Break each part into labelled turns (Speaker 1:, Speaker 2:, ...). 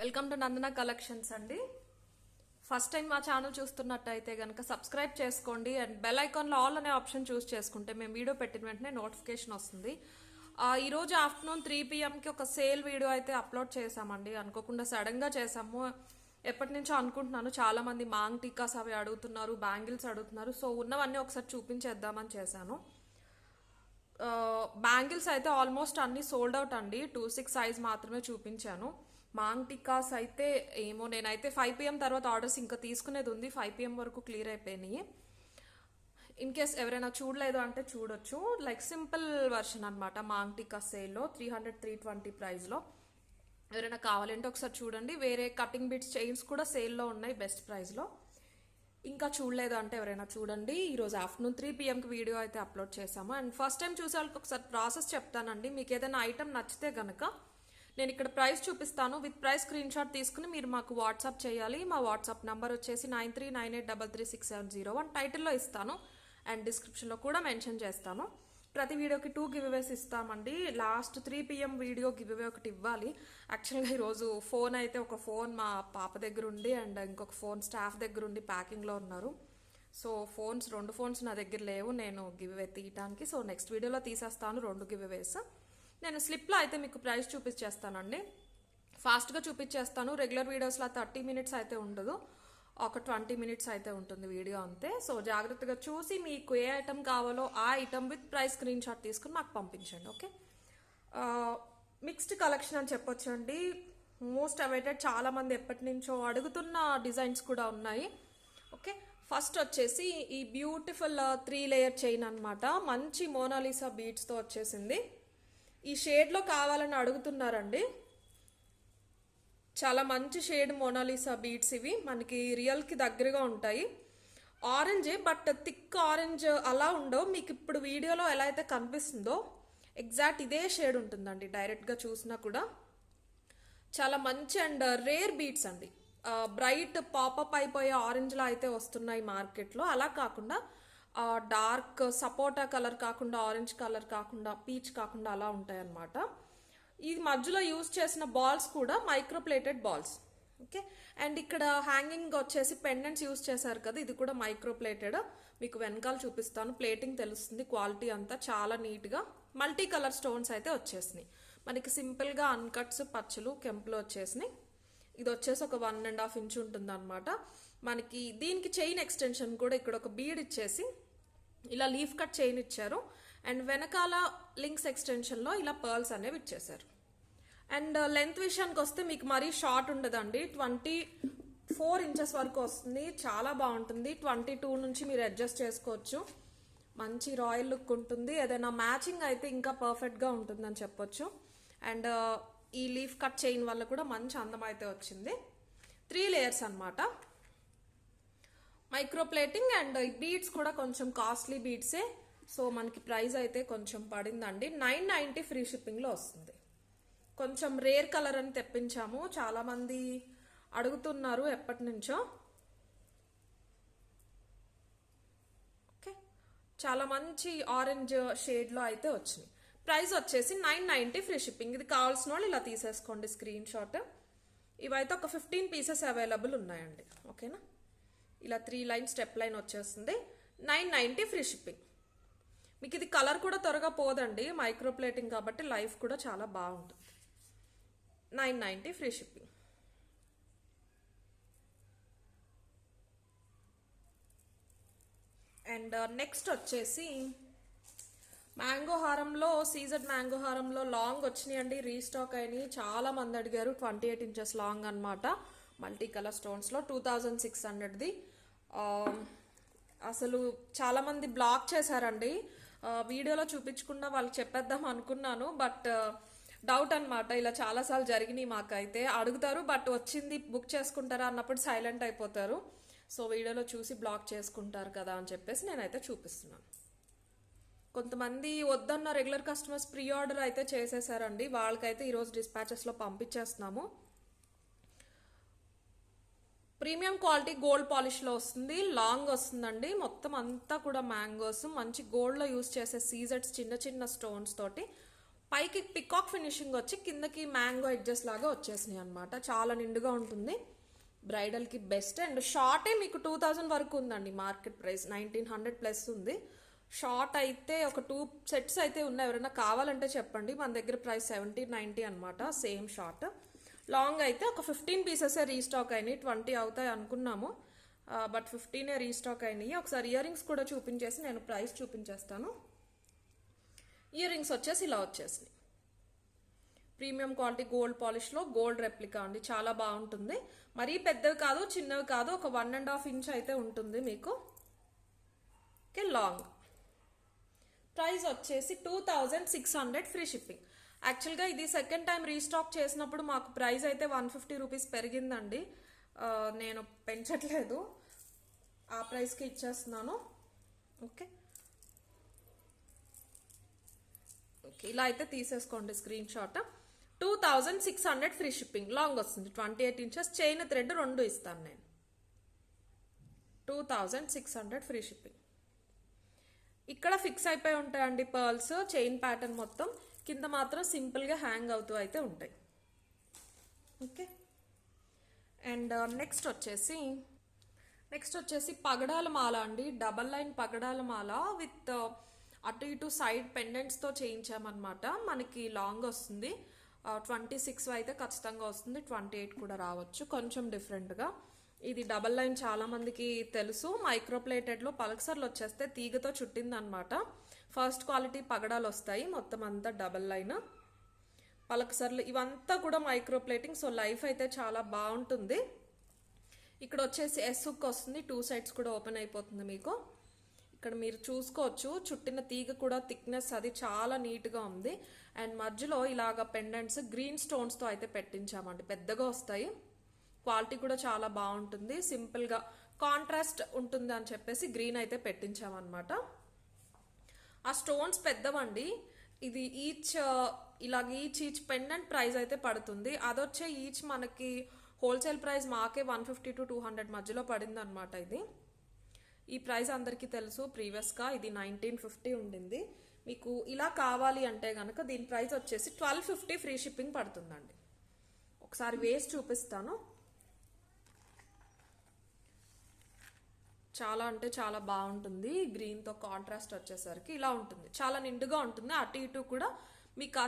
Speaker 1: Welcome to Nandana collections అండి. First time మా channel చూస్తున్నట్టయితే కనుక సబ్స్క్రైబ్ చేసుకోండి అండ్ బెల్ ఐకాన్లో ఆల్ అనే ఆప్షన్ చూస్ చేసుకుంటే మేము వీడియో పెట్టిన వెంటనే నోటిఫికేషన్ వస్తుంది. ఈరోజు ఆఫ్టర్నూన్ 3 PM ఒక సేల్ వీడియో అయితే అప్లోడ్ చేసామండి. అనుకోకుండా సడన్గా చేసాము. ఎప్పటి నుంచో అనుకుంటున్నాను, చాలా మంది మాంగ్ టీకాస్ అవి అడుగుతున్నారు, బ్యాంగిల్స్ అడుగుతున్నారు. సో ఉన్నవన్నీ ఒకసారి చూపించేద్దామని చేశాను. బ్యాంగిల్స్ అయితే ఆల్మోస్ట్ అన్ని సోల్డ్ అవుట్ అండి. 2-6 సైజ్ మాత్రమే చూపించాను. మాంగ్ టిక్కాస్ అయితే ఏమో, నేనైతే 5 PM తర్వాత ఆర్డర్స్ ఇంకా తీసుకునేది ఉంది. 5 PM వరకు క్లియర్ అయిపోయినాయి. ఇన్ కేస్ ఎవరైనా చూడలేదు అంటే చూడొచ్చు. లైక్ సింపుల్ వర్షన్ అనమాట మాంగ్ టిక్కా సేల్లో 300-320 ప్రైస్లో. ఎవరైనా కావాలంటే ఒకసారి చూడండి. వేరే కటింగ్ బిట్స్ చైన్స్ కూడా సేల్లో ఉన్నాయి బెస్ట్ ప్రైస్లో. ఇంకా చూడలేదు అంటే ఎవరైనా చూడండి. ఈరోజు ఆఫ్టర్నూన్ 3 PMకి వీడియో అయితే అప్లోడ్ చేసాము. అండ్ ఫస్ట్ టైం చూసే వాళ్ళకి ఒకసారి ప్రాసెస్ చెప్తానండి. మీకు ఏదైనా ఐటమ్ నచ్చితే కనుక నేను ఇక్కడ ప్రైస్ చూపిస్తాను. విత్ ప్రైస్ స్క్రీన్ షాట్ తీసుకుని మీరు మాకు వాట్సాప్ చేయాలి. మా వాట్సాప్ నంబర్ వచ్చేసి 9398336701. టైటిల్లో ఇస్తాను అండ్ డిస్క్రిప్షన్లో కూడా మెన్షన్ చేస్తాను. ప్రతి వీడియోకి 2 గివ్అవేస్ ఇస్తామండి. లాస్ట్ 3 PM వీడియో గివ్అవే ఒకటి ఇవ్వాలి. యాక్చువల్గా ఈరోజు ఫోన్ అయితే ఒక ఫోన్ మా పాప దగ్గర ఉంది అండ్ ఇంకొక ఫోన్ స్టాఫ్ దగ్గర ఉండి ప్యాకింగ్లో ఉన్నారు. సో 2 ఫోన్స్ నా దగ్గర లేవు నేను గివ్అవే తీయటానికి. సో నెక్స్ట్ వీడియోలో తీసేస్తాను 2 గివ్అవేస్. నేను స్లిప్లో అయితే మీకు ప్రైస్ చూపించేస్తానండి. ఫాస్ట్గా చూపించేస్తాను. రెగ్యులర్ వీడియోస్లో 30 minutes అయితే ఉండదు, ఒక 20 minutes అయితే ఉంటుంది వీడియో అంతే. సో జాగ్రత్తగా చూసి మీకు ఏ ఐటమ్ కావాలో ఆ item with price screen shot తీసుకుని మాకు పంపించండి. ఓకే, మిక్స్డ్ కలెక్షన్ అని చెప్పొచ్చు అండి. మోస్ట్ అవైటెడ్, చాలా మంది ఎప్పటి నుంచో అడుగుతున్న డిజైన్స్ కూడా ఉన్నాయి. ఓకే, ఫస్ట్ వచ్చేసి ఈ బ్యూటిఫుల్ 3 layer చైన్ అనమాట. మంచి మోనాలిసా బీడ్స్తో వచ్చేసింది. ఈ షేడ్లో కావాలని అడుగుతున్నారండి. చాలా మంచి షేడ్ మోనాలిసా బీడ్స్ ఇవి. మనకి రియల్కి దగ్గరగా ఉంటాయి. ఆరెంజే, బట్ థిక్ ఆరెంజ్ అలా ఉండవు. మీకు ఇప్పుడు వీడియోలో ఎలా అయితే కనిపిస్తుందో ఎగ్జాక్ట్ ఇదే షేడ్ ఉంటుందండి. డైరెక్ట్గా చూసినా కూడా చాలా మంచి అండ్ రేర్ బీడ్స్ అండి. బ్రైట్ పాపప్ అయిపోయే ఆరెంజ్లా అయితే వస్తున్నాయి మార్కెట్లో. అలా కాకుండా డార్క్ సపోటా కలర్ కాకుండా, ఆరెంజ్ కలర్ కాకుండా, పీచ్ కాకుండా అలా ఉంటాయి అన్నమాట. ఈ మధ్యలో యూజ్ చేసిన బాల్స్ కూడా మైక్రోప్లేటెడ్ బాల్స్. ఓకే, అండ్ ఇక్కడ హ్యాంగింగ్ వచ్చేసి పెండెంట్స్ యూజ్ చేశారు కదా, ఇది కూడా మైక్రోప్లేటెడ్. మీకు వెనకాల చూపిస్తాను, ప్లేటింగ్ తెలుస్తుంది. క్వాలిటీ అంతా చాలా నీట్గా మల్టీ కలర్ స్టోన్స్ అయితే వచ్చేసినాయి. మనకి సింపుల్గా అన్కట్స్, పచ్చలు, కెంపులు వచ్చేసినాయి. ఇది వచ్చేసి ఒక 1.5 inch ఉంటుంది అనమాట. మనకి దీనికి చైన్ ఎక్స్టెన్షన్ కూడా ఇక్కడ ఒక బీడ్ ఇచ్చేసి ఇలా లీఫ్ కట్ చైన్ ఇచ్చారు. అండ్ వెనకాల లింక్స్ ఎక్స్టెన్షన్లో ఇలా పర్ల్స్ అనేవి ఇచ్చేసారు. అండ్ లెంత్ విషయానికి వస్తే మీకు మరీ షార్ట్ ఉండదండి. 24 inches వరకు వస్తుంది. చాలా బాగుంటుంది. 22 నుంచి మీరు అడ్జస్ట్ చేసుకోవచ్చు. మంచి రాయల్ లుక్ ఉంటుంది. ఏదైనా మ్యాచింగ్ అయితే ఇంకా పర్ఫెక్ట్గా ఉంటుందని చెప్పొచ్చు. అండ్ ఈ లీఫ్ కట్ చైన్ వల్ల కూడా మంచి అందం అయితే వచ్చింది. 3 layers అనమాట. మైక్రో ప్లేటింగ్ అండ్ బీడ్స్ కూడా కొంచెం కాస్ట్లీ బీడ్సే. సో మనకి ప్రైస్ అయితే కొంచెం పడిందండి. 990 ఫ్రీ షిప్పింగ్లో వస్తుంది. కొంచెం రేర్ కలర్ అని తెప్పించాము, చాలా మంది అడుగుతున్నారు ఎప్పటి నుంచో. ఓకే, చాలా మంచి ఆరెంజ్ షేడ్లో అయితే వచ్చింది. ప్రైస్ వచ్చేసి 990 ఫ్రీ షిప్పింగ్. ఇది కావాల్సిన వాళ్ళు ఇలా తీసేసుకోండి స్క్రీన్ షాట్. ఇవైతే ఒక 15 pieces అవైలబుల్ ఉన్నాయండి. ఓకేనా, ఇలా 3 lines స్టెప్ లైన్ వచ్చేస్తుంది. 990 ఫ్రీ షిప్పింగ్. మీకు ఇది కలర్ కూడా త్వరగా పోదండి, మైక్రో ప్లేటింగ్ కాబట్టి లైఫ్ కూడా చాలా బాగుంటుంది. 990 ఫ్రీ షిప్పింగ్. అండ్ నెక్స్ట్ వచ్చేసి మ్యాంగో హారంలో, సీజెడ్ మ్యాంగో హారంలో లాంగ్ వచ్చినాయండి, రీస్టాక్ అయినాయి. చాలా మంది అడిగారు. 28 inches లాంగ్ అనమాట, మల్టీ కలర్ స్టోన్స్లో. 2600ది. అసలు చాలా మంది బ్లాక్ చేశారండి. వీడియోలో చూపించకుండా వాళ్ళకి చెప్పేద్దాం అనుకున్నాను, బట్ డౌట్ అనమాట. ఇలా చాలాసార్లు జరిగినాయి. మాకైతే అడుగుతారు, బట్ వచ్చింది బుక్ చేసుకుంటారా అన్నప్పుడు సైలెంట్ అయిపోతారు. సో వీడియోలో చూసి బ్లాక్ చేసుకుంటారు కదా అని చెప్పేసి నేనైతే చూపిస్తున్నాను. కొంతమంది వద్దన్న రెగ్యులర్ కస్టమర్స్ ప్రీ ఆర్డర్ అయితే చేసేసారండి. వాళ్ళకైతే ఈరోజు డిస్పాచెస్లో పంపించేస్తున్నాము. ప్రీమియం క్వాలిటీ గోల్డ్ పాలిష్లో వస్తుంది. లాంగ్ వస్తుందండి. మొత్తం అంతా కూడా మ్యాంగోస్, మంచి గోల్డ్లో యూజ్ చేసే సీజెడ్స్, చిన్న చిన్న స్టోన్స్ తోటి పైకి పికాక్ ఫినిషింగ్ వచ్చి కిందకి మ్యాంగో ఎడ్జెస్ లాగా వచ్చేసినాయి అనమాట. చాలా నిండుగా ఉంటుంది, బ్రైడల్కి బెస్ట్. అండ్ షార్టే మీకు 2000 వరకు ఉందండి మార్కెట్ ప్రైస్, 1900 ప్లస్ ఉంది. షార్ట్ అయితే ఒక 2 సెట్స్ అయితే ఉన్నాయి, ఎవరైనా కావాలంటే చెప్పండి. మన దగ్గర ప్రైస్ 70-90 అనమాట సేమ్ షార్ట్. లాంగ్ అయితే ఒక 15 పీసెసే రీస్టాక్ అయినాయి, 20 అవుతాయి అనుకున్నాము, బట్ 15 రీస్టాక్ అయినాయి. ఒకసారి ఇయర్ రింగ్స్ కూడా చూపించేసి నేను ప్రైస్ చూపించేస్తాను. ఇయర్ రింగ్స్ వచ్చేసి ఇలా వచ్చేసినాయి, ప్రీమియం క్వాలిటీ గోల్డ్ పాలిష్లో గోల్డ్ రెప్లికా అండి, చాలా బాగుంటుంది. మరీ పెద్దవి కాదు చిన్నవి కాదు, ఒక 1.5 ఇంచ్ అయితే ఉంటుంది మీకు. ఓకే, లాంగ్ ప్రైస్ వచ్చేసి 2600 ఫ్రీ షిప్పింగ్. యాక్చువల్గా ఇది సెకండ్ టైం రీస్టాక్ చేసినప్పుడు మాకు ప్రైస్ అయితే 150 రూపీస్ పెరిగిందండి, నేను పెంచట్లేదు, ఆ ప్రైస్కి ఇచ్చేస్తున్నాను. ఓకే ఓకే, ఇలా అయితే తీసేసుకోండి screen shot. 2600 free shipping, long వస్తుంది, 28 ఇంచెస్, చైన్ థ్రెడ్ 2 ఇస్తాను నేను. 2600 ఫ్రీ షిప్పింగ్. ఇక్కడ ఫిక్స్ అయిపోయి ఉంటాయండి పర్ల్స్, చైన్ ప్యాటర్న్ మొత్తం, కింద మాత్రం సింపుల్గా హ్యాంగ్ అవుతూ అయితే ఉంటాయి. ఓకే, అండ్ నెక్స్ట్ వచ్చేసి పగడాల మాల అండి, double line Pagadala Mala with అటు ఇటు సైడ్ పెండెంట్స్తో చేయించామన్నమాట. మనకి లాంగ్ వస్తుంది, 26 అయితే ఖచ్చితంగా వస్తుంది, 28 కూడా రావచ్చు, కొంచెం డిఫరెంట్గా. ఇది డబల్ లైన్ చాలా మందికి తెలుసు, మైక్రోప్లేటెడ్లో పల్సర్లు వచ్చేస్తే తీగతో చుట్టింది అనమాట. ఫస్ట్ క్వాలిటీ పగడాలు వస్తాయి, మొత్తం అంతా డబల్ లైన్ పలకసర్లు, ఇవంతా కూడా మైక్రోప్లేటింగ్. సో లైఫ్ అయితే చాలా బాగుంటుంది. ఇక్కడ వచ్చేసి ఎస్ హుక్ వస్తుంది, 2 సైడ్స్ కూడా ఓపెన్ అయిపోతుంది మీకు. ఇక్కడ మీరు చూసుకోవచ్చు, చుట్టిన తీగ కూడా థిక్నెస్ అది చాలా నీట్గా ఉంది. అండ్ మధ్యలో ఇలాగ పెండెంట్స్ గ్రీన్ స్టోన్స్తో అయితే పెట్టించామండి, పెద్దగా వస్తాయి, క్వాలిటీ కూడా చాలా బాగుంటుంది. సింపుల్గా కాంట్రాస్ట్ ఉంటుంది అని చెప్పేసి గ్రీన్ అయితే పెట్టించామన్నమాట. ఆ స్టోన్స్ పెద్దవండి, ఇది ఈచ్ పెండెంట్ ప్రైస్ అయితే పడుతుంది. అదొచ్చే ఈచ్ మనకి హోల్సేల్ ప్రైస్ మాకే 150 to 200 మధ్యలో పడింది అనమాట. ఈ ప్రైస్ అందరికీ తెలుసు, ప్రీవియస్గా ఇది 1950 ఉండింది. మీకు ఇలా కావాలి అంటే కనుక దీని ప్రైస్ వచ్చేసి 1250 ఫ్రీ షిప్పింగ్ పడుతుందండి. ఒకసారి వేసి చూపిస్తాను, చాలా అంటే చాలా బాగుంటుంది. గ్రీన్తో కాంట్రాస్ట్ వచ్చేసరికి ఇలా ఉంటుంది, చాలా నిండుగా ఉంటుంది. అటు ఇటు కూడా మీకు ఆ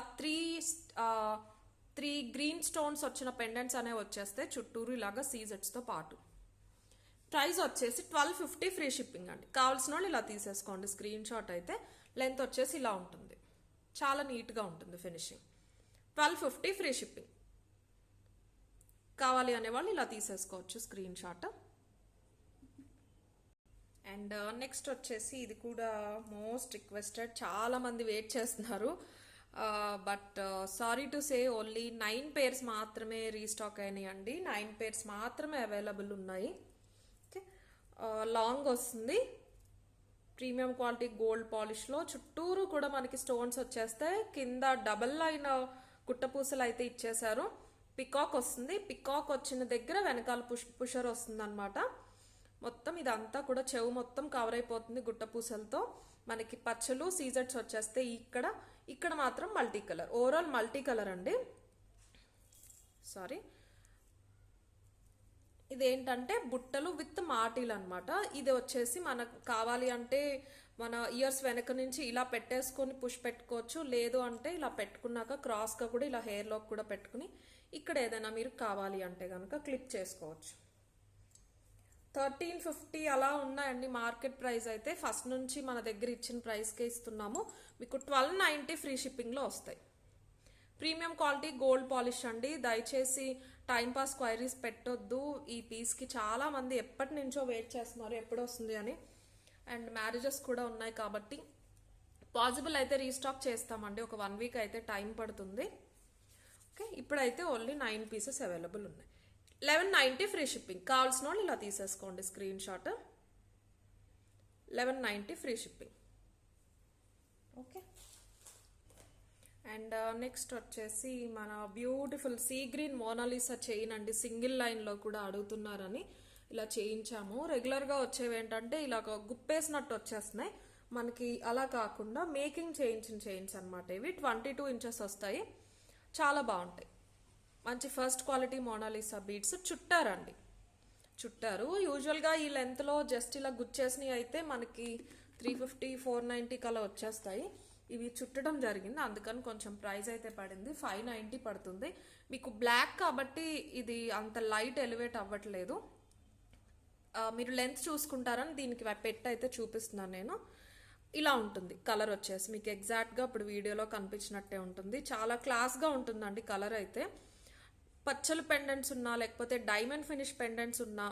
Speaker 1: త్రీ గ్రీన్ స్టోన్స్ వచ్చిన పెండెంట్స్ అనేవి వచ్చేస్తే చుట్టూరు ఇలాగా సీజెట్స్తో పాటు. ప్రైస్ వచ్చేసి 1250 ఫ్రీ షిప్పింగ్ అండి. కావాల్సిన వాళ్ళు ఇలా తీసేసుకోండి స్క్రీన్ షాట్ అయితే. లెంత్ వచ్చేసి ఇలా ఉంటుంది, చాలా నీట్గా ఉంటుంది ఫినిషింగ్. 1250 free shipping. కావాలి అనేవాళ్ళు ఇలా తీసేసుకోవచ్చు స్క్రీన్ షాట్. అండ్ నెక్స్ట్ వచ్చేసి ఇది కూడా మోస్ట్ రిక్వెస్టెడ్, చాలా మంది వెయిట్ చేస్తున్నారు, but sorry to say only 9 pairs మాత్రమే రీస్టాక్ అయినాయి అండి. 9 పేర్స్ మాత్రమే అవైలబుల్ ఉన్నాయి. ఓకే, లాంగ్ వస్తుంది, ప్రీమియం క్వాలిటీ గోల్డ్ పాలిష్లో, చుట్టూరు కూడా మనకి స్టోన్స్ వచ్చేస్తే, కింద డబల్ లైన్ గుట్టపూసలు అయితే ఇచ్చేసారు. పికాక్ వస్తుంది, పికాక్ వచ్చిన దగ్గర వెనకాల పుషర్ వస్తుంది అనమాట. మొత్తం ఇదంతా కూడా చెవు మొత్తం కవర్ అయిపోతుంది గుట్టపూసలతో. మనకి పచ్చలు సీజెట్స్ వచ్చేస్తే ఇక్కడ మాత్రం multi colour, overall multi colour అండి. సారీ, ఇదేంటంటే బుట్టలు విత్ మాటీలు అనమాట. ఇది వచ్చేసి మనకు కావాలి అంటే మన ఇయర్స్ వెనక నుంచి ఇలా పెట్టేసుకొని పుష్ పెట్టుకోవచ్చు, లేదు అంటే ఇలా పెట్టుకున్నాక క్రాస్గా కూడా ఇలా హెయిర్లోకి కూడా పెట్టుకుని ఇక్కడ ఏదైనా మీరు కావాలి అంటే కనుక క్లిప్ చేసుకోవచ్చు. 1350 అలా ఉన్నాయండి మార్కెట్ ప్రైస్ అయితే. ఫస్ట్ నుంచి మన దగ్గర ఇచ్చిన ప్రైస్కే ఇస్తున్నాము, మీకు 1290 ఫ్రీ షిప్పింగ్లో వస్తాయి. ప్రీమియం క్వాలిటీ గోల్డ్ పాలిష్ అండి. దయచేసి టైంపాస్ క్వైరీస్ పెట్టొద్దు. ఈ పీస్కి చాలా మంది ఎప్పటి నుంచో వెయిట్ చేస్తున్నారు ఎప్పుడు వస్తుంది అని. అండ్ మ్యారేజెస్ కూడా ఉన్నాయి కాబట్టి పాసిబుల్ అయితే రీస్టాక్ చేస్తామండి, ఒక 1 వీక్ అయితే టైం పడుతుంది. ఓకే, ఇప్పుడైతే ఓన్లీ 9 పీసెస్ అవైలబుల్ ఉన్నాయి. 1190 ఫ్రీ షిప్పింగ్. కావాల్సిన వాళ్ళు ఇలా తీసేసుకోండి screenshot. 1190 free shipping. Okay, and next వచ్చేసి మన beautiful sea green Mona Lisa chain అండి. సింగిల్ లైన్లో కూడా అడుగుతున్నారని ఇలా చేయించాము. రెగ్యులర్గా వచ్చేవి ఏంటంటే ఇలా గుప్పేసినట్టు వచ్చేస్తున్నాయి, మనకి అలా కాకుండా మేకింగ్ చేయించిన చైన్స్ అనమాట ఇవి. 22 ఇంచెస్ వస్తాయి, చాలా బాగుంటాయి. మంచి ఫస్ట్ క్వాలిటీ మోనాలిసా బీడ్స్. చుట్టారండి, చుట్టారు. యూజువల్గా ఈ లెంత్లో జస్ట్ ఇలా గుచ్చేసినవి అయితే మనకి 350 490 కలా వచ్చేస్తాయి. ఇవి చుట్టడం జరిగింది, అందుకని కొంచెం ప్రైస్ అయితే పడింది. 590 పడుతుంది. మీకు బ్లాక్ కాబట్టి ఇది అంత లైట్ ఎలివేట్ అవ్వట్లేదు. మీరు లెంత్ చూసుకుంటారని దీనికి పెట్టి అయితే చూపిస్తున్నాను నేను. ఇలా ఉంటుంది కలర్ వచ్చేసి, మీకు ఎగ్జాక్ట్గా ఇప్పుడు వీడియోలో కనిపించినట్టే ఉంటుంది. చాలా క్లాస్గా ఉంటుందండి కలర్ అయితే. పచ్చలు పెండెంట్స్ ఉన్నా, లేకపోతే డైమండ్ ఫినిష్ పెండెంట్స్ ఉన్నా,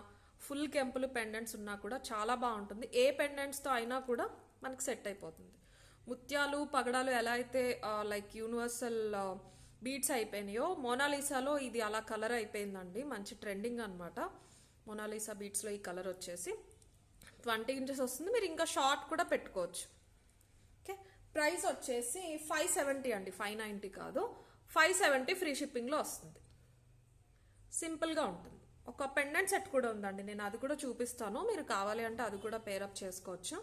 Speaker 1: ఫుల్ కెంపులు పెండెంట్స్ ఉన్నా కూడా చాలా బాగుంటుంది. ఏ పెండెంట్స్తో అయినా కూడా మనకు సెట్ అయిపోతుంది. ముత్యాలు పగడాలు ఎలా అయితే లైక్ యూనివర్సల్ బీడ్స్ అయిపోయినాయో, మోనాలిసాలో ఇది అలా కలర్ అయిపోయిందండి. మంచి ట్రెండింగ్ అనమాట మోనాలిసా బీడ్స్లో ఈ కలర్ వచ్చేసి. 20 ఇంచెస్ వస్తుంది, మీరు ఇంకా షార్ట్ కూడా పెట్టుకోవచ్చు. ఓకే, ప్రైస్ వచ్చేసి 570 అండి, 590 కాదు. 570 ఫ్రీ షిప్పింగ్లో వస్తుంది. సింపుల్గా ఉంటుంది. ఒక పెండెంట్ సెట్ కూడా ఉందండి, నేను అది కూడా చూపిస్తాను. మీరు కావాలి అంటే అది కూడా పేరప్ చేసుకోవచ్చు.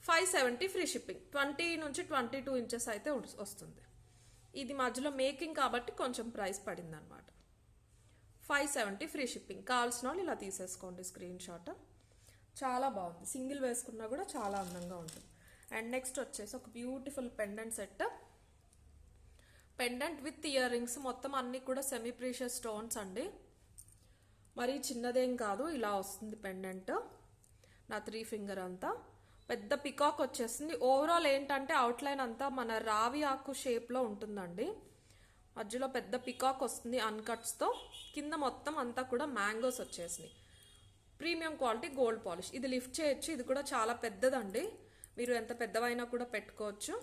Speaker 1: 570 ఫ్రీ షిప్పింగ్. 20 నుంచి 22 ఇంచెస్ అయితే వస్తుంది. ఇది మధ్యలో మేకింగ్ కాబట్టి కొంచెం ప్రైస్ పడింది అనమాట. 570 ఫ్రీ షిప్పింగ్. కావాల్సిన వాళ్ళు ఇలా తీసేసుకోండి స్క్రీన్ షాట్. చాలా బాగుంది, సింగిల్ వేసుకున్నా కూడా చాలా అందంగా ఉంటుంది. అండ్ నెక్స్ట్ వచ్చేసి ఒక beautiful pendant set. Pendant with ear rings, మొత్తం అన్ని కూడా సెమీ ప్రీషియస్ స్టోన్స్ అండి. మరీ చిన్నదేం కాదు, ఇలా వస్తుంది పెండెంట్. నా 3 ఫింగర్ అంతా పెద్ద పికాక్ వచ్చేస్తుంది. ఓవరాల్ ఏంటంటే అవుట్లైన్ అంతా మన రావి ఆకు షేప్లో ఉంటుందండి. మధ్యలో పెద్ద పికాక్ వస్తుంది అన్కట్స్తో. కింద మొత్తం అంతా కూడా మ్యాంగోస్ వచ్చేసినాయి. Premium quality gold polish. ఇది లిఫ్ట్ చేయొచ్చు, ఇది కూడా చాలా పెద్దదండి. మీరు ఎంత పెద్దవైనా కూడా పెట్టుకోవచ్చు.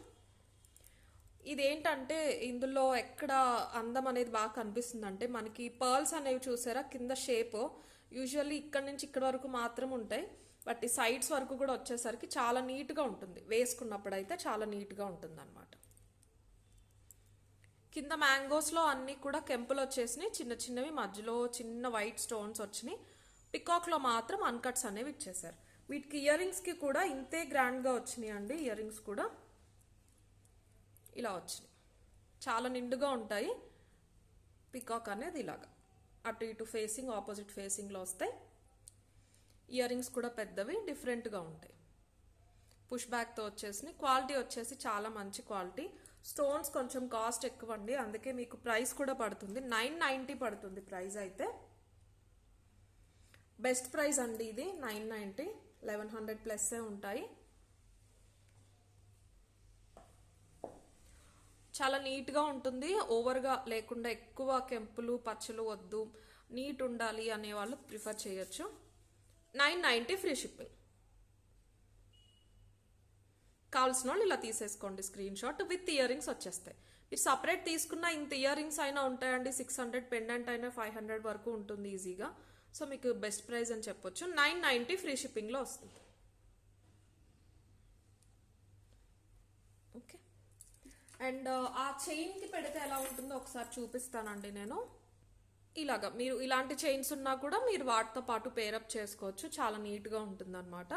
Speaker 1: ఇదేంటంటే ఇందులో ఎక్కడ అందం అనేది బాగా కనిపిస్తుంది అంటే, మనకి పర్ల్స్ అనేవి చూసారా కింద షేప్ యూజువల్లీ ఇక్కడ నుంచి ఇక్కడ వరకు మాత్రం ఉంటాయి, బట్ ఈ సైడ్స్ వరకు కూడా వచ్చేసరికి చాలా నీట్గా ఉంటుంది. వేసుకున్నప్పుడు అయితే చాలా నీట్గా ఉంటుంది అనమాట. కింద మ్యాంగోస్లో అన్నీ కూడా కెంపులు వచ్చేసినాయి, చిన్న చిన్నవి. మధ్యలో చిన్న వైట్ స్టోన్స్ వచ్చినాయి. పికాక్లో మాత్రం అన్కట్స్ అనేవి ఇచ్చేసారు. వీటికి ఇయర్ రింగ్స్కి కూడా ఇంతే గ్రాండ్గా వచ్చినాయి అండి. ఇయర్ రింగ్స్ కూడా ఇలా వచ్చినాయి, చాలా నిండుగా ఉంటాయి. పికాక్ అనేది ఇలాగా అటు ఇటు ఫేసింగ్, ఆపోజిట్ ఫేసింగ్లో వస్తాయి. ఇయర్ రింగ్స్ కూడా పెద్దవి, డిఫరెంట్గా ఉంటాయి. పుష్ బ్యాక్తో వచ్చేసినాయి. క్వాలిటీ వచ్చేసి చాలా మంచి క్వాలిటీ. స్టోన్స్ కొంచెం కాస్ట్ ఎక్కువ అండి, అందుకే మీకు ప్రైస్ కూడా పడుతుంది. 990 పడుతుంది ప్రైస్ అయితే. బెస్ట్ ప్రైస్ అండి ఇది, 990. 1100 ప్లస్సే ఉంటాయి. చాలా నీట్గా ఉంటుంది, ఓవర్గా లేకుండా. ఎక్కువ కెంపులు పచ్చలు వద్దు, నీట్ ఉండాలి అనేవాళ్ళు ప్రిఫర్ చేయొచ్చు. 990 ఫ్రీ షిప్పింగ్. కావాల్సిన వాళ్ళు ఇలా తీసేసుకోండి screen shot. With ear rings వచ్చేస్తాయి. మీరు సపరేట్ తీసుకున్న ఇంత ఇయర్ రింగ్స్ అయినా ఉంటాయండి. 600 పెండెంట్ అయినా 500 వరకు ఉంటుంది ఈజీగా. సో మీకు బెస్ట్ ప్రైస్ అని చెప్పొచ్చు. 990 ఫ్రీ షిప్పింగ్లో వస్తుంది. ఓకే, అండ్ ఆ చైన్కి పెడితే ఎలా ఉంటుందో ఒకసారి చూపిస్తానండి నేను. ఇలాగా మీరు ఇలాంటి చైన్స్ ఉన్నా కూడా మీరు వాటితో పాటు పేరప్ చేసుకోవచ్చు, చాలా నీట్గా ఉంటుంది అనమాట.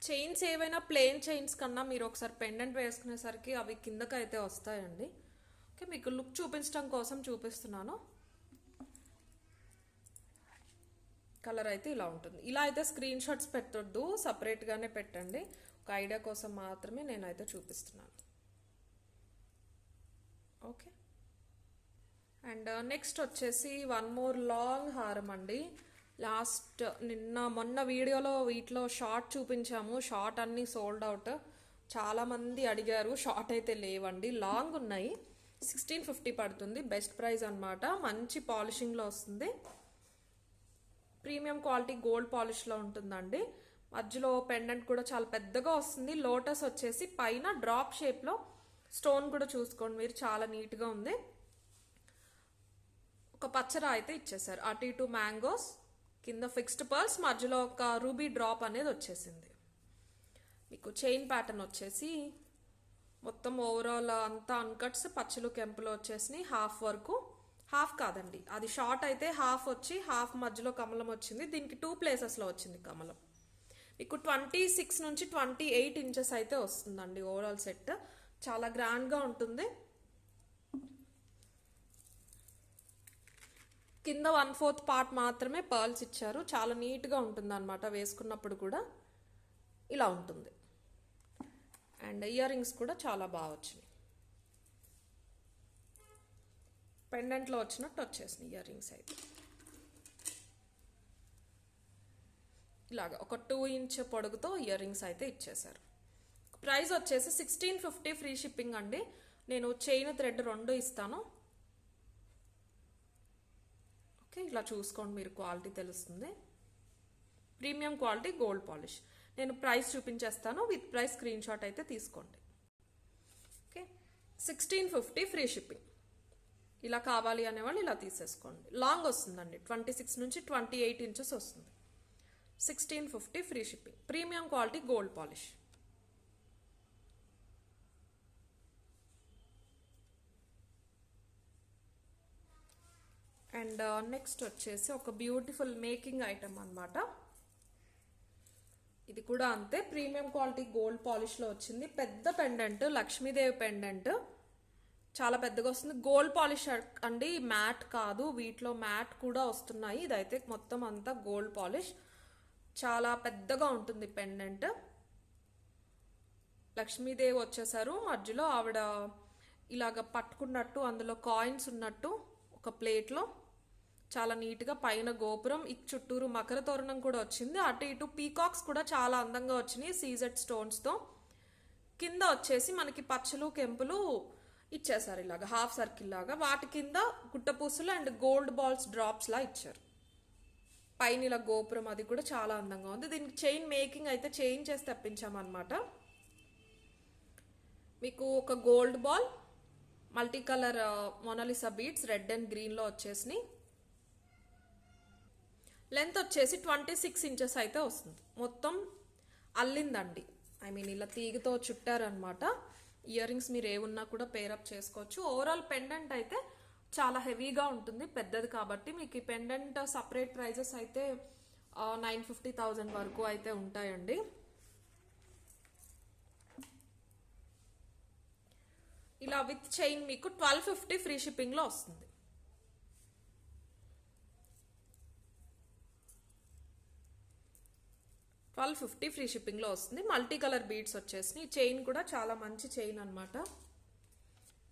Speaker 1: చైన్స్ ఏవైనా ప్లెయిన్ చైన్స్ కన్నా మీరు ఒకసారి పెండెంట్ వేసుకునేసరికి అవి కిందకి అయితే వస్తాయండి. ఓకే, మీకు లుక్ చూపించడం కోసం చూపిస్తున్నాను. కలర్ అయితే ఇలా ఉంటుంది. ఇలా అయితే స్క్రీన్ షాట్స్ పెట్టొద్దు, సపరేట్గానే పెట్టండి. ఒక ఐడియా కోసం మాత్రమే నేనైతే చూపిస్తున్నాను. ఓకే, అండ్ నెక్స్ట్ వచ్చేసి వన్ మోర్ లాంగ్ హారం అండి. లాస్ట్ మొన్న వీడియోలో వీటిలో షార్ట్ చూపించాము. షార్ట్ అన్నీ సోల్డ్ అవుట్. చాలామంది అడిగారు, షార్ట్ అయితే లేవండి, లాంగ్ ఉన్నాయి. 1650 పడుతుంది. బెస్ట్ ప్రైస్ అనమాట. మంచి పాలిషింగ్లో వస్తుంది. ప్రీమియం క్వాలిటీ గోల్డ్ పాలిష్లో ఉంటుందండి. మధ్యలో పెండెంట్ కూడా చాలా పెద్దగా వస్తుంది. లోటస్ వచ్చేసి పైన డ్రాప్ షేప్లో స్టోన్ కూడా చూసుకోండి మీరు, చాలా నీట్గా ఉంది. ఒక పచ్చరా అయితే ఇచ్చేసారు. అటు ఇటు మ్యాంగోస్, కింద ఫిక్స్డ్ పర్ల్స్, మధ్యలో ఒక రూబీ డ్రాప్ అనేది వచ్చేసింది. మీకు చైన్ ప్యాటర్న్ వచ్చేసి మొత్తం ఓవరాల్ అంతా అన్కట్స్, పచ్చలు కెంపులు వచ్చేసినాయి. హాఫ్ వరకు హాఫ్ కాదండి, అది షార్ట్ అయితే హాఫ్ వచ్చి హాఫ్ మధ్యలో కమలం వచ్చింది. దీనికి 2 ప్లేసెస్లో వచ్చింది కమలం. మీకు 26 నుంచి 28 ఇంచెస్ అయితే వస్తుందండి ఓవరాల్ సెట్. చాలా గ్రాండ్గా ఉంటుంది. కింద 1/4 పార్ట్ మాత్రమే పర్ల్స్ ఇచ్చారు. చాలా నీట్గా ఉంటుంది అనమాట, వేసుకున్నప్పుడు కూడా ఇలా ఉంటుంది. అండ్ ఇయర్ రింగ్స్ కూడా చాలా బాగా వచ్చినాయి. పెండెంట్లో వచ్చినట్టు వచ్చేసినాయి ఇయర్ రింగ్స్ అయితే. ఇలాగా ఒక 2 ఇంచ్ పొడుగుతో ఇయర్ రింగ్స్ అయితే ఇచ్చేసారు. ప్రైస్ వచ్చేసి 1650 ఫ్రీ షిప్పింగ్ అండి. నేను చైన్ థ్రెడ్ 2 ఇస్తాను. ఓకే, ఇలా చూసుకోండి, మీరు క్వాలిటీ తెలుస్తుంది. Premium quality gold polish. నేను ప్రైస్ చూపించేస్తాను, విత్ ప్రైస్ స్క్రీన్ షాట్ అయితే తీసుకోండి. Okay, 1650 free shipping. ఇలా కావాలి అనేవాళ్ళు ఇలా తీసేసుకోండి. లాంగ్ వస్తుందండి, 26 నుంచి 28 ఇంచెస్ వస్తుంది. 1650 free shipping. Premium quality gold polish. And next వచ్చేసి ఒక బ్యూటిఫుల్ మేకింగ్ ఐటమ్ అన్నమాట. ఇది కూడా అంతే, ప్రీమియం క్వాలిటీ గోల్డ్ పాలిష్లో వచ్చింది. పెద్ద పెండెంట్, లక్ష్మీదేవి పెండెంట్, చాలా పెద్దగా వస్తుంది. గోల్డ్ పాలిష్ అండి, మ్యాట్ కాదు. వీటిలో మ్యాట్ కూడా వస్తున్నాయి. ఇదైతే మొత్తం అంతా గోల్డ్ పాలిష్. చాలా పెద్దగా ఉంటుంది పెండెంట్. లక్ష్మీదేవి వచ్చేసారు, మధ్యలో ఆవిడ ఇలాగ పట్టుకున్నట్టు, అందులో కాయిన్స్ ఉన్నట్టు ఒక ప్లేట్లో. చాలా నీట్గా పైన గోపురం, ఈ చుట్టూరు మకర తోరణం కూడా వచ్చింది. అటు ఇటు పీకాక్స్ కూడా చాలా అందంగా వచ్చినాయి సీజెడ్ స్టోన్స్తో. కింద వచ్చేసి మనకి పచ్చలు కెంపులు ఇచ్చేసారు ఇలాగా హాఫ్ సర్కిల్ లాగా. వాటి కింద గుట్టపూసలు అండ్ గోల్డ్ బాల్స్ డ్రాప్స్ లా ఇచ్చారు. పైన ఇలా గోపురం, అది కూడా చాలా అందంగా ఉంది. దీనికి చైన్ మేకింగ్ అయితే చైన్ చేసి తెప్పించామన్నమాట. మీకు ఒక gold ball, multi colour Mona Lisa beads red and గ్రీన్లో వచ్చేసినాయి. లెంత్ వచ్చేసి 26 ఇంచెస్ అయితే వస్తుంది. మొత్తం అల్లిందండి, ఇలా తీగతో చుట్టారనమాట. ఇయర్ రింగ్స్ మీరు ఏమున్నా కూడా పేరప్ చేసుకోవచ్చు. ఓవరాల్ పెండెంట్ అయితే చాలా హెవీగా ఉంటుంది, పెద్దది కాబట్టి. మీకు ఈ పెండెంట్ సపరేట్ ప్రైజెస్ అయితే 950,000 వరకు అయితే ఉంటాయండి. ఇలా విత్ చైన్ మీకు 1250 ఫ్రీ షిప్పింగ్లో వస్తుంది. $1250 ఫ్రీ షిప్పింగ్లో వస్తుంది. మల్టీ కలర్ బీడ్స్ వచ్చేసి. చైన్ కూడా చాలా మంచి చైన్ అనమాట.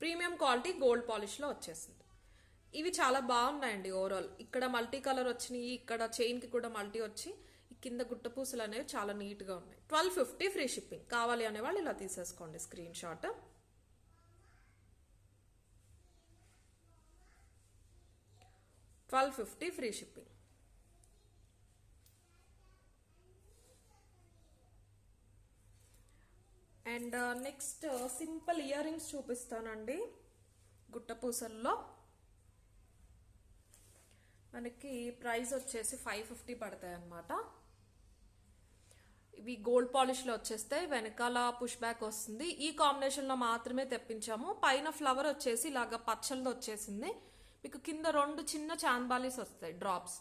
Speaker 1: ప్రీమియం క్వాలిటీ గోల్డ్ పాలిష్లో వచ్చేసింది. ఇవి చాలా బాగున్నాయండి ఓవరాల్. ఇక్కడ మల్టీ కలర్ వచ్చినాయి, ఇక్కడ చైన్కి కూడా మల్టీ వచ్చి, ఈ కింద గుట్టపూసలు అనేవి చాలా నీట్గా ఉన్నాయి. 1250 ఫ్రీ షిప్పింగ్. కావాలి అనేవాళ్ళు ఇలా తీసేసుకోండి screen shot. $1250 free shipping. And next simple ear rings చూపిస్తానండి. గుట్టపూసల్లో మనకి ప్రైస్ వచ్చేసి 550 పడతాయి అన్నమాట. ఇవి గోల్డ్ పాలిష్లో వచ్చేస్తే వెనకాల పుష్ బ్యాక్ వస్తుంది. ఈ కాంబినేషన్లో మాత్రమే తెప్పించాము. పైన ఫ్లవర్ వచ్చేసి ఇలాగ పచ్చళ్ళతో వచ్చేసింది. మీకు కింద 2 చిన్న చాన్బాలీస్ వస్తాయి డ్రాప్స్.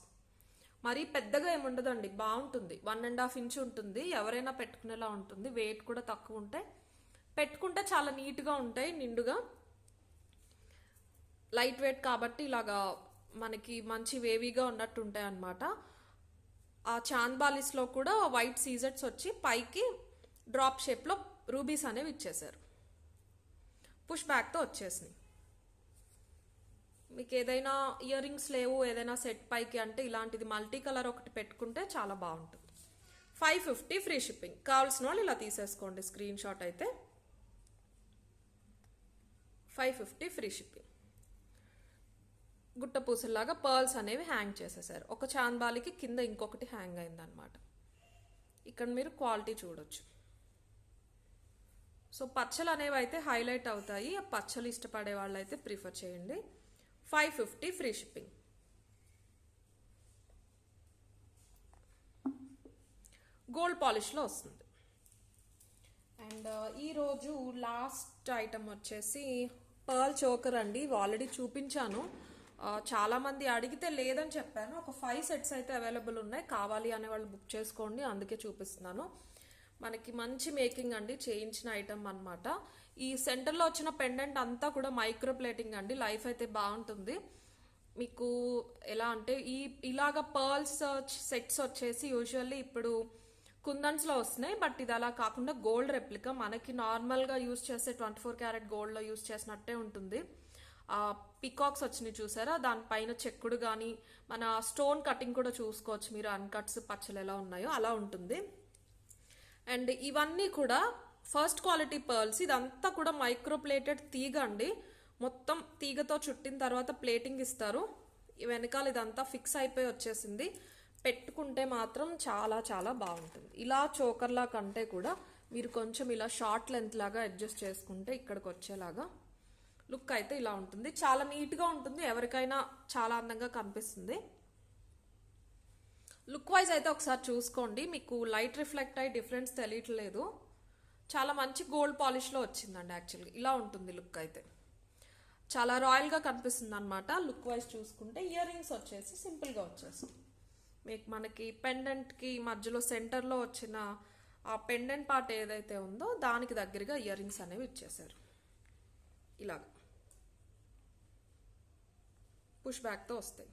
Speaker 1: మరీ పెద్దగా ఏముండదండి, బాగుంటుంది. 1.5 ఇంచ్ ఉంటుంది, ఎవరైనా పెట్టుకునేలా ఉంటుంది. వెయిట్ కూడా తక్కువ ఉంటాయి, పెట్టుకుంటే చాలా నీట్గా ఉంటాయి, నిండుగా. లైట్ వెయిట్ కాబట్టి ఇలాగా మనకి మంచి వేవీగా ఉన్నట్టు ఉంటాయి అన్నమాట. ఆ చాన్బాలీస్లో కూడా వైట్ సీజెట్స్ వచ్చి పైకి డ్రాప్ షేప్లో రూబీస్ అనేవి ఇచ్చేసారు. పుష్ బ్యాక్తో వచ్చేసినాయి. మీకు ఏదైనా ఇయర్ రింగ్స్ లేవు, ఏదైనా సెట్ పైకి అంటే ఇలాంటిది మల్టీ కలర్ ఒకటి పెట్టుకుంటే చాలా బాగుంటుంది. 550 ఫ్రీ షిప్పింగ్. కావాల్సిన వాళ్ళు ఇలా తీసేసుకోండి స్క్రీన్ షాట్ అయితే. 550 ఫ్రీ షిప్పింగ్. గుట్టపూసల్లాగా పర్ల్స్ అనేవి హ్యాంగ్ చేసేసారు. ఒక చాందాలికి కింద ఇంకొకటి హ్యాంగ్ అయిందనమాట. ఇక్కడ మీరు క్వాలిటీ చూడొచ్చు. సో పచ్చలు అనేవి అయితే హైలైట్ అవుతాయి. ఆ పచ్చలు ఇష్టపడే వాళ్ళు అయితే ప్రిఫర్ చేయండి. 550 ఫ్రీ షిప్పింగ్. గోల్డ్ పాలిష్లో వస్తుంది. అండ్ ఈరోజు లాస్ట్ ఐటమ్ వచ్చేసి పర్ల్ చోకర్ అండి. ఆల్రెడీ చూపించాను. చాలామంది అడిగితే లేదని చెప్పాను. ఒక 5 సెట్స్ అయితే అవైలబుల్ ఉన్నాయి. కావాలి అనే వాళ్ళు బుక్ చేసుకోండి, అందుకే చూపిస్తున్నాను. మనకి మంచి మేకింగ్ అండి, చేయించిన ఐటమ్ అన్నమాట. ఈ సెంటర్లో వచ్చిన పెండెంట్ అంతా కూడా మైక్రో ప్లేటింగ్ అండి. లైఫ్ అయితే బాగుంటుంది. మీకు ఎలా అంటే ఇలాగ పర్ల్స్ సెట్స్ వచ్చేసి యూజువల్లీ ఇప్పుడు కుందన్స్లో వస్తున్నాయి. బట్ ఇది అలా కాకుండా గోల్డ్ రెప్లికా, మనకి నార్మల్గా యూజ్ చేసే 24 క్యారెట్ గోల్డ్లో యూజ్ చేసినట్టే ఉంటుంది. పికాక్స్ వచ్చినాయి చూసారా, దానిపైన చెక్కుడు కానీ మన స్టోన్ కటింగ్ కూడా చూసుకోవచ్చు మీరు. అన్కట్స్ పచ్చలు ఎలా ఉన్నాయో అలా ఉంటుంది. అండ్ ఇవన్నీ కూడా ఫస్ట్ క్వాలిటీ పర్ల్స్. ఇదంతా కూడా మైక్రో ప్లేటెడ్ తీగ అండి. మొత్తం తీగతో చుట్టిన తర్వాత ప్లేటింగ్ ఇస్తారు. వెనకాల ఇదంతా ఫిక్స్ అయిపోయి వచ్చేసింది. పెట్టుకుంటే మాత్రం చాలా చాలా బాగుంటుంది. ఇలా చోకర్లా కంటే కూడా మీరు కొంచెం ఇలా షార్ట్ లెంత్ లాగా అడ్జస్ట్ చేసుకుంటే ఇక్కడికి వచ్చేలాగా లుక్ అయితే ఇలా ఉంటుంది. చాలా నీట్గా ఉంటుంది, ఎవరికైనా చాలా అందంగా కనిపిస్తుంది. లుక్ వైజ్ అయితే ఒకసారి చూసుకోండి, మీకు లైట్ రిఫ్లెక్ట్ అయ్యి డిఫరెన్స్ తెలియట్లేదు. చాలా మంచి గోల్డ్ పాలిష్లో వచ్చిందండి. యాక్చువల్గా ఇలా ఉంటుంది లుక్ అయితే, చాలా రాయల్గా కనిపిస్తుంది అనమాట. లుక్ వైజ్ చూసుకుంటే ఇయర్ రింగ్స్ వచ్చేసి సింపుల్గా వచ్చేస్తుంది. మీకు మనకి పెండెంట్కి మధ్యలో సెంటర్లో వచ్చిన ఆ పెండెంట్ పార్ట్ ఏదైతే ఉందో దానికి దగ్గరగా ఇయర్ రింగ్స్ అనేవి ఇచ్చేసారు. ఇలాగ పుష్ బ్యాక్తో వస్తాయి.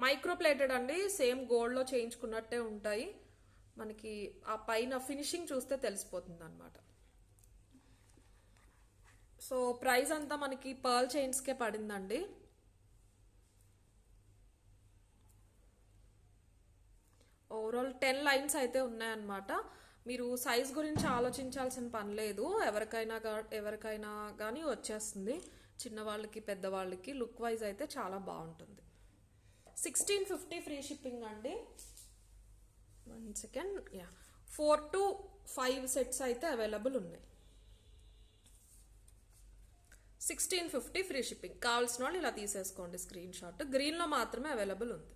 Speaker 1: మైక్రో ప్లేటెడ్ అండి, సేమ్ గోల్డ్లో చేయించుకున్నట్టే ఉంటాయి. మనకి ఆ పైన ఫినిషింగ్ చూస్తే తెలిసిపోతుంది అనమాట. సో ప్రైస్ అంతా మనకి పర్ల్ చైన్స్కే పడిందండి. ఓవరాల్ 10 లైన్స్ అయితే ఉన్నాయన్నమాట. మీరు సైజ్ గురించి ఆలోచించాల్సిన పని లేదు, ఎవరికైనా కానీ వచ్చేస్తుంది, చిన్నవాళ్ళకి పెద్దవాళ్ళకి. లుక్ వైజ్ అయితే చాలా బాగుంటుంది. 1650 ఫ్రీ షిప్పింగ్ అండి. 1 సెకండ్, 4 to 5 సెట్స్ అయితే అవైలబుల్ ఉన్నాయి. 1650 ఫ్రీ షిప్పింగ్. కావాల్సిన వాళ్ళు ఇలా తీసేసుకోండి స్క్రీన్ షాట్. గ్రీన్లో మాత్రమే అవైలబుల్ ఉంది.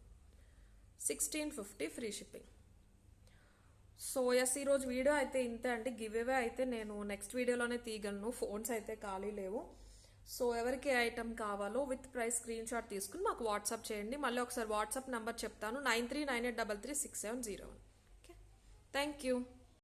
Speaker 1: 1650 ఫ్రీ షిప్పింగ్. సో ఎస్, ఈరోజు వీడియో అయితే ఇంతే అండి. గివ్ అవే అయితే నేను నెక్స్ట్ వీడియోలోనే తీయగలను, ఫోన్స్ అయితే ఖాళీ లేవు. సో ఎవరికి ఏ ఐటమ్ కావాలో విత్ ప్రైస్ స్క్రీన్ షాట్ తీసుకుని మాకు వాట్సాప్ చేయండి. మళ్ళీ ఒకసారి వాట్సాప్ నెంబర్ చెప్తాను, 9398336701. Okay, thank you.